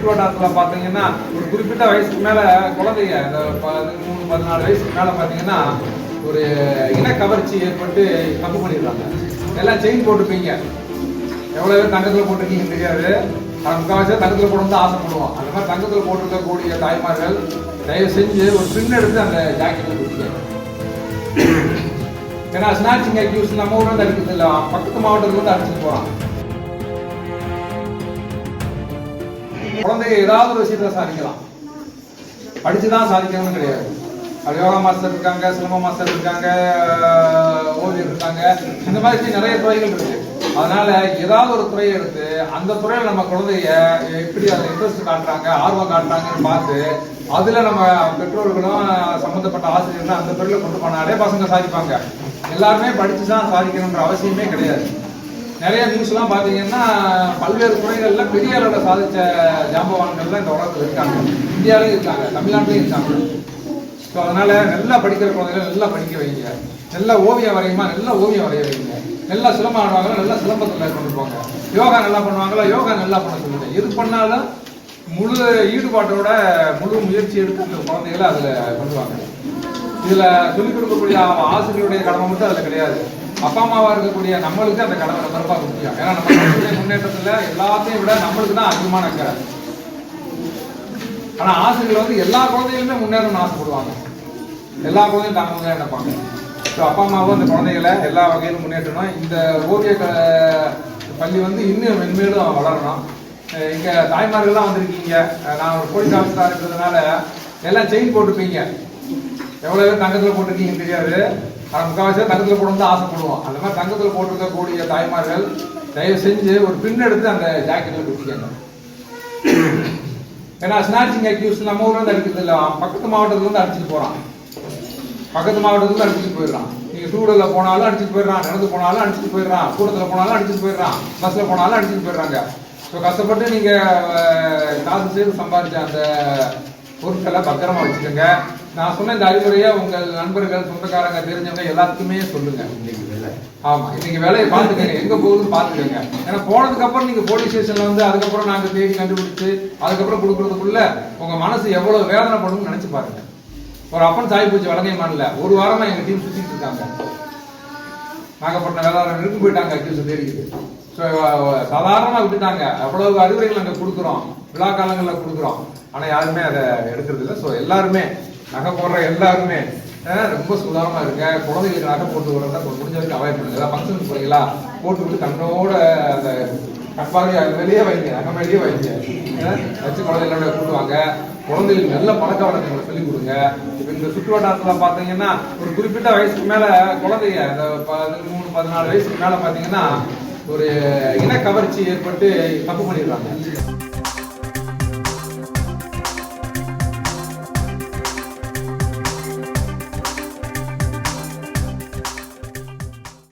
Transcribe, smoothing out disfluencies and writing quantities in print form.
சுற்றுவட்டாரத்தில் பார்த்தீங்கன்னா ஒரு குறிப்பிட்ட வயசுக்கு மேலே குழந்தைங்க இந்த 13-14 வயசுக்கு மேலே பார்த்தீங்கன்னா ஒரு இனக்கவர்ச்சி ஏற்பட்டு தப்பு பண்ணிடுறாங்க. எல்லாம் செயின் போட்டுப்பீங்க, எவ்வளோ பேர் தங்கத்தில் போட்டிருக்கீங்கன்னு தெரியாது. ஆனால் முக்கால்வாசி தங்கத்தில் போடணும் ஆசைப்படுவோம். அந்த மாதிரி தங்கத்தில் போட்டிருக்கக்கூடிய தாய்மார்கள் தயவு செஞ்சு ஒரு பின் எடுத்து அந்த ஜாக்கெட்டில் கொடுத்துருக்காங்க. ஏன்னா ஸ்நாச்சிங் அக்யூஸ் நம்ம ஊரில் அடிக்கிறது இல்லை, பக்கத்து மாவட்டத்தில் வந்து அடிச்சுட்டு போகிறான். குழந்தைங்க ஏதாவது ஒரு விஷயத்துல சாதிக்கலாம், படிச்சுதான் சாதிக்கணும்னு கிடையாது. அது யோகா மாஸ்டர் இருக்காங்க, சிலம்ப மாஸ்டர் இருக்காங்க, ஓவியர் இருக்காங்க, இந்த மாதிரி நிறைய துறைகள் இருக்கு. அதனால ஏதாவது ஒரு துறையை எடுத்து அந்த துறையில நம்ம குழந்தைய எப்படி அதில் இன்ட்ரெஸ்ட் காட்டுறாங்க, ஆர்வம் காட்டுறாங்கன்னு பார்த்து அதுல நம்ம பெற்றோர்களும் சம்பந்தப்பட்ட ஆசிரியர்கள் அந்த துறையில கொண்டு போனாலே பசங்க சாதிப்பாங்க. எல்லாருமே படிச்சுதான் சாதிக்கணுன்ற அவசியமே கிடையாது. நிறைய நியூஸ் எல்லாம் பாத்தீங்கன்னா பல்வேறு துறைகள்ல பெரிய அளவில் சாதிச்ச ஜாம்பவான்கள்லாம் இந்த உலகத்தில் இருக்காங்க, இந்தியாவிலையும் இருக்காங்க, தமிழ்நாட்டிலையும் இருக்காங்க. ஸோ அதனால நல்லா படிக்கிற குழந்தைகள் நல்லா படிக்க வைங்க, நல்லா ஓவியம் வரையுமா நல்லா ஓவியம் வரைய வைங்க, நல்லா சிலம்பம் ஆடுவாங்களா நல்லா சிலம்பத்தில் கொண்டு போங்க, யோகா நல்லா பண்ணுவாங்களா யோகா நல்லா பண்ண சொல்லுங்க. எது பண்ணாலும் முழு ஈடுபாட்டோட முழு முயற்சி எடுத்து அந்த குழந்தைகளை அதுல பண்ணுவாங்க. இதுல சொல்லிக் கொடுக்கக்கூடிய ஆசிரியருடைய கடமை மட்டும் அதுல கிடையாது, அப்பா அம்மாவா இருக்கக்கூடிய நம்மளுக்கு அந்த கடமை ரொம்ப முக்கியம். ஏன்னா நம்ம முன்னேற்றத்துல எல்லாத்தையும் விட நம்மளுக்கு தான் அதிகமான அக்கறை. ஆனா ஆசிரியர்கள் வந்து எல்லா குழந்தைகளுமே முன்னேறணும்னு ஆசைப்படுவாங்க, எல்லா குழந்தையும் தாங்க நினைப்பாங்க. ஸோ அப்பா அம்மாவும் அந்த குழந்தைகளை எல்லா வகையிலும் முன்னேற்றணும். இந்த ஓவிய பள்ளி வந்து இன்னும் மென்மேலும் வளரணும். இங்க தாய்மார்கள்லாம் வந்திருக்கீங்க, நான் ஒரு போலீஸ் ஆஃபீஸரா இருக்கிறதுனால எல்லாம் செயின் போட்டுப்பீங்க, எவ்வளவு பேர் தங்கத்தில் போட்டிருக்கீங்கன்னு தெரியாது. ஆனால் முக்கால்வாசி தங்கத்தில் போடணும் ஆசைப்படுவோம். அந்த மாதிரி தங்கத்தில் போட்டிருக்கக்கூடிய தாய்மார்கள் தயவு செஞ்சு ஒரு பின் எடுத்து அந்த ஜாக்கெட்டில் கொடுத்துக்கங்க. ஏன்னா ஸ்நாச்சிங் அக்யூஸ் நம்ம ஊர்ல இருந்து அடிக்கிறது இல்லை, பக்கத்து மாவட்டத்துல இருந்து அடிச்சுட்டு போறான், பக்கத்து மாவட்டத்துல இருந்து அடிச்சுட்டு போயிடுறான். நீங்க டூ வீலர்ல போனாலும் அடிச்சுட்டு போயிடுறான், நடந்து போனாலும் அடிச்சுட்டு போயிடுறான், கூட்டத்தில் போனாலும் அடிச்சுட்டு போயிடுறான், பஸ்ல போனாலும் அடிச்சுட்டு போயிடுறாங்க. ஸோ கஷ்டப்பட்டு நீங்க காசு செய்து சம்பாதிச்ச அந்த பொருட்களை பத்திரமா வச்சுக்கோங்க. நான் சொன்ன இந்த அறிவுரையை உங்கள் நண்பர்கள், சொந்தக்காரங்க, தெரிஞ்சவங்க எல்லாத்துக்குமே சொல்லுங்க. ஆமா, இன்னைக்கு வேலையை பார்த்துக்கங்க, எங்க போகுதுன்னு பார்த்துக்கங்க. ஏன்னா போனதுக்கு அப்புறம் நீங்க போலீஸ் ஸ்டேஷன்ல வந்து அதுக்கப்புறம் நாங்க தேடி கண்டுபிடிச்சு அதுக்கப்புறம் கொடுக்கறதுக்குள்ள உங்க மனசு எவ்வளவு வேதனைப்படும்னு நினைச்சு பாருங்க. ஒரு அப்பன் சாய் பூச்சி வழங்கை மாடல ஒரு வாரமா எங்க டீம் சுத்திட்டு இருக்காங்க, நாகப்பட்டினம் வேளாண் இருக்கு போயிட்டாங்க அக்யூஸ் தேடிக்கிட்டு. ஸோ சாதாரணமா விட்டுட்டாங்க. அவ்வளவு அறிவுரைகள் நாங்க கொடுக்குறோம், விழா காலங்களில் கொடுக்குறோம், ஆனா யாருமே அதை எடுக்கிறது இல்லை. ஸோ எல்லாருமே நகை போடுற எல்லாருமே ரொம்ப சுதாரமா இருக்க, குழந்தைகளுக்கு நகை போட்டு விடுறதா முடிஞ்ச வரைக்கும் அவாய்ட் பண்ணுங்க. ஏதாவது ஃபங்க்ஷன் போறீங்களா போட்டு விட்டு கண்ணோட அந்த கட்பாதி வெளியே வைங்க, நகை மேலேயே வைங்க, வச்சு குழந்தைகளோட கூட்டுவாங்க. குழந்தைகளுக்கு நல்ல பழக்க வழக்கங்களை சொல்லிக் கொடுங்க. இப்போ இந்த சுற்றுவட்டாரத்தில் பார்த்தீங்கன்னா ஒரு குறிப்பிட்ட வயசுக்கு மேல குழந்தைங்க இந்த 13-14 வயசுக்கு மேல பார்த்தீங்கன்னா ஒரு இனக்கவர்ச்சி ஏற்பட்டு தப்பு பண்ணிடுறாங்க.